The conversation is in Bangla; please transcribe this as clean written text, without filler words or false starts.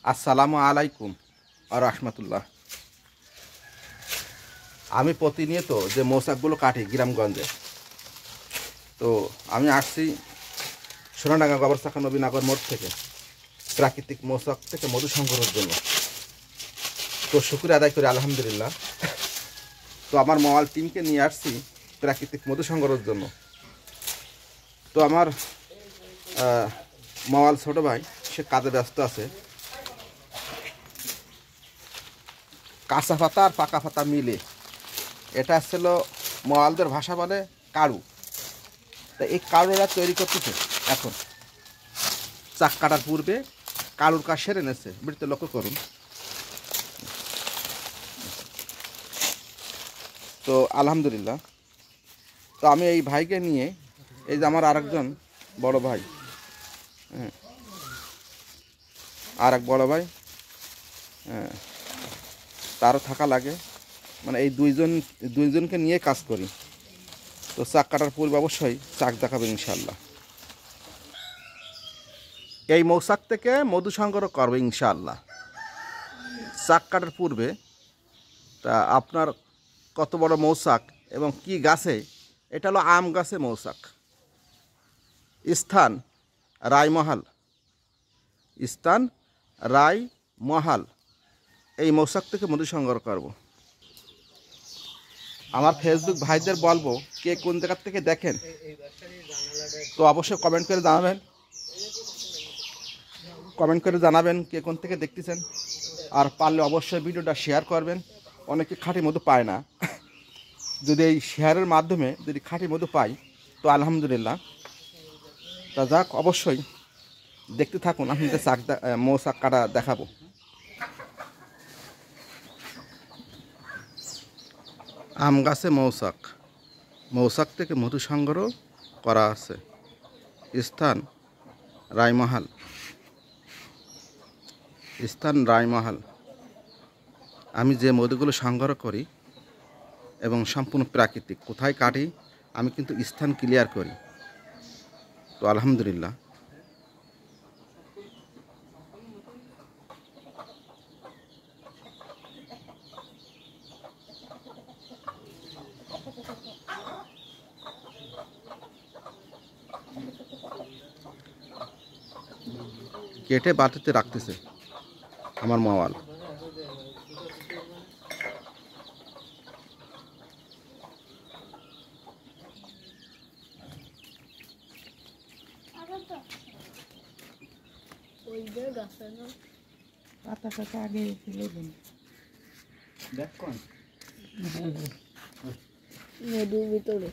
আসসালামু আলাইকুম আর রাহমাতুল্লাহ। আমি প্রতিনিয়ত যে মৌচাকগুলো কাটি গ্রামগঞ্জে, তো আমি আসছি সোনাডাঙ্গা গবরচাকা নবীনগর মোড় থেকে প্রাকৃতিক মৌচাক থেকে মধু সংগ্রহের জন্য। তো শুকরিয়া আদায় করি আলহামদুলিল্লাহ। তো আমার মোবাইল টিমকে নিয়ে আসছি প্রাকৃতিক মধু সংগ্রহের জন্য। তো আমার মোবাইল ছোটো ভাই সে কাজে ব্যস্ত আছে। কাঁচা পাতা আর পাকা পাতা মিলে এটা ছিল মোয়ালদের ভাষা বলে কাড়ু। তা এই কাড়ুরা তৈরি করতেছে এখন। চাক কাটার পূর্বে কাড়ুর কাজ সেরে নেছে, বৃত্তে লক্ষ্য করুন। তো আলহামদুলিল্লাহ। তো আমি এই ভাইকে নিয়ে, এই যে আমার আরেকজন বড় ভাই, হ্যাঁ আর এক বড় ভাই, হ্যাঁ তারও থাকা লাগে, মানে এই দুইজনকে নিয়ে কাজ করি। তো চাক কাটার পূর্বে অবশ্যই চাক দেখাবেন ইনশাআল্লাহ। এই মৌচাক থেকে মধু সংগ্রহ করবে ইনশাআল্লাহ চাক কাটার পূর্বে। তা আপনার কত বড় মৌচাক এবং কি গাছে? এটা হলো আম গাছে মৌচাক। স্থান রায়মহাল, স্থান রায়মহাল। এই মৌচাক থেকে মধু সংগ্রহ করব। আমার ফেসবুক ভাইদের বলবো কে কোন জায়গার থেকে দেখেন, তো অবশ্যই কমেন্ট করে জানাবেন কে কোন থেকে দেখতেছেন। আর পারলে অবশ্যই ভিডিওটা শেয়ার করবেন। অনেকে খাঁটি মধু পায় না, যদি এই শেয়ারের মাধ্যমে যদি খাঁটি মধু পাই তো আলহামদুলিল্লাহ। তা যাক, অবশ্যই দেখতে থাকুন, আপনাদের মৌচাক কাটা দেখাবো। আম গাছে মৌচাক, মৌচাক থেকে মধু সংগ্রহ করা আছে। স্থান রায়মহাল, স্থান রায়মহাল। আমি যে মধুগুলো সংগ্রহ করি এবং সম্পূর্ণ প্রাকৃতিক, কোথায় কাটি আমি কিন্তু স্থান ক্লিয়ার করি। তো আলহামদুলিল্লাহ। কেটে বাটিতে রাখতেছে আমার মাওয়াল। পাতাটাকে আগে ফেলে দিন। দেখ কোন মধুর ভিতরে